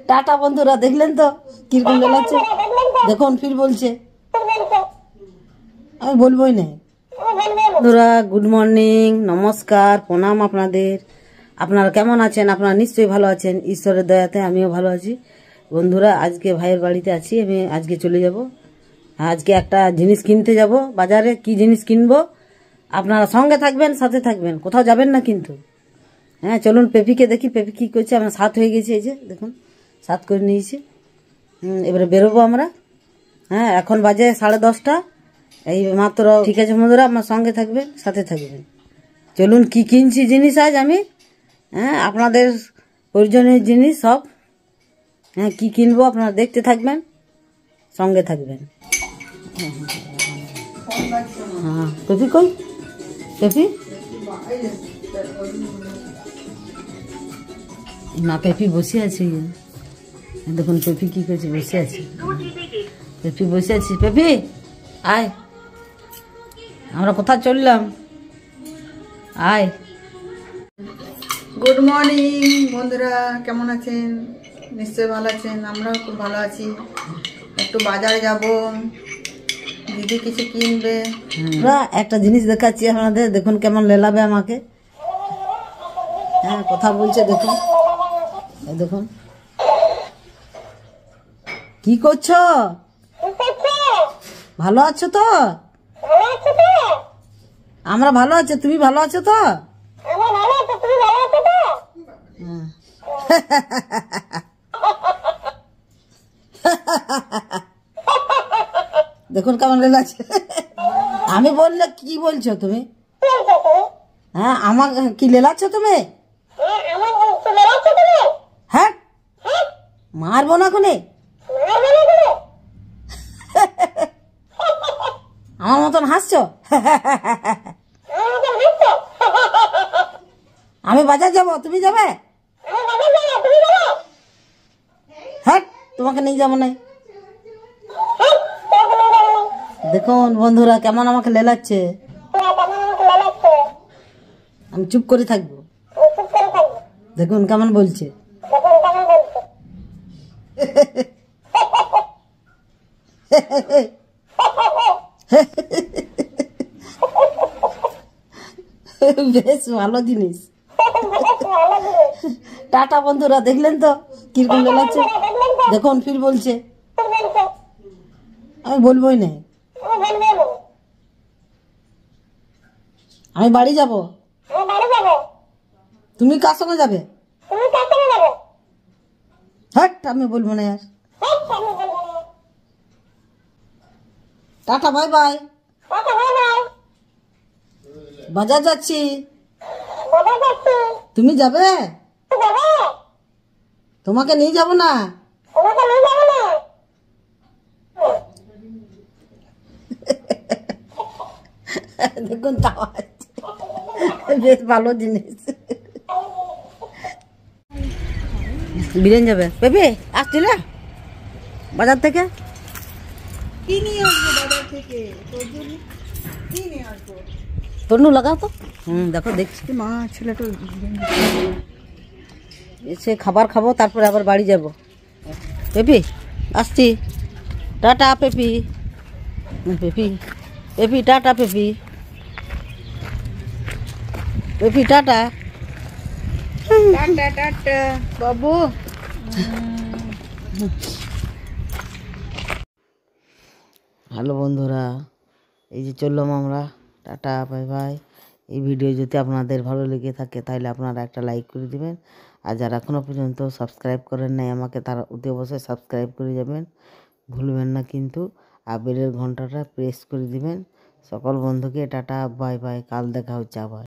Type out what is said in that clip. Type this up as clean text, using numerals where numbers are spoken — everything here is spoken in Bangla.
টাটা বন্ধুরা, দেখলেন তো কিরকম লাগছে? দেখুন ফির বলছে, আমি বলবোই না। বন্ধুরা গুড মর্নিং, নমস্কার, প্রণাম আপনাদের। আপনারা কেমন আছেন? আপনারা নিশ্চয়ই ভালো আছেন, ঈশ্বরের দয়াতে আমিও ভালো আছি। বন্ধুরা আজকে ভাইয়ের বাড়িতে আছি, আমি আজকে চলে যাব। আজকে একটা জিনিস কিনতে যাব বাজারে। কি জিনিস কিনবো আপনারা সঙ্গে থাকবেন, সাথে থাকবেন, কোথাও যাবেন না কিন্তু। হ্যাঁ চলুন পেপিকে দেখি, পেপি কী করছে। আমার সাত হয়ে গেছে, এই যে দেখুন সাত করে নিয়েছি। এবারে বেরোবো আমরা। হ্যাঁ এখন বাজে 10:30, এই মাত্র। ঠিক আছে বন্ধুরা, আমার সঙ্গে থাকবেন, সাথে থাকবেন। চলুন কি কিনছি জিনিস আজ আমি। হ্যাঁ আপনাদের প্রয়োজনীয় জিনিস সব। হ্যাঁ কি কিনবো আপনারা দেখতে থাকবেন, সঙ্গে থাকবেন। হ্যাঁ পেপি কই? পেপি না, পেপি বসে আছে। দেখুন পেপি কি করছে, বসে আছে। পেপি বসে আছি। পেপি আয়, আমরা কোথায় চললাম, আয়। গুড মর্নিং বন্ধুরা, কেমন আছেন? নিশ্চয়ই ভালো আছেন, আমরাও খুব ভালো আছি। একটু বাজারে যাব, দিদি কিছু কিনবে। আমরা একটা জিনিস দেখাচ্ছি আপনাদের, দেখুন কেমন লেলাবে আমাকে। হ্যাঁ কথা বলছে দেখুন, এই দেখুন। কি করছো? ভালো আছো তো? আমরা ভালো আছি, তুমি ভালো আছো তো? হ্যাঁ। দেখুন কেমন লেলাচ্ছে। আমি বললে কি বলছো তুমি? হ্যাঁ আমার কি লেলাচ্ছ তুমি? হ্যাঁ মারবো না কোনে। আমার মতন হাসছো? আমি বাজার যাবো, তুমি যাবে? হ্যাঁ তোমাকে নিয়ে যাবো না। দেখুন বন্ধুরা কেমন আমাকে লেলাচ্ছে। আমি চুপ করে থাকবো। দেখুন কেমন বলছে। বেশ ভালো জিনিস। টাটা বন্ধুরা, দেখলেন তো কিরকম লেলাচ্ছে। দেখুন ফির বলছে, আমি বলবোই না। আমি বাড়ি যাব। তুমি কার সঙ্গে যাবে? হ্যাঁ আমি বলবো না আর। Tata, bye bye. বাজার যাচ্ছি। তুমি যাবে? তোমাকে নিয়ে যাব না। দেখুন তাও বেশ ভালো জিনিস। বিরিয়ানি যাবে পেপে? আসছিল বাজার থেকে? কি নিয়ে আসবো বাজার থেকে? তোর জন্য কি নিয়ে আসবো? তনু লাগাও তো। দেখো দেখছি। মা ছেলেটা এসে খাবার খাবো, তারপরে আবার বাড়ি যাব। পেপি আসছি, tata peppy. Peppy peppy tata peppy. Peppy tata. Tata tata বাবু। হ্যালো বন্ধুরা, এই যে চললাম আমরা। Tata bye bye. এই ভিডিও যদি আপনাদের ভালো লেগে থাকে তাহলে আপনারা একটা লাইক করে দিবেন। আর যারা এখনও পর্যন্ত সাবস্ক্রাইব করেন নাই আমাকে, তারা অতি অবশ্যই সাবস্ক্রাইব করে যাবেন, ভুলবেন না কিন্তু। আর বেলের ঘন্টাটা প্রেস করে দিবেন। সকল বন্ধুকে টাটা বাই বাই, কাল দেখা হচ্ছে আবার।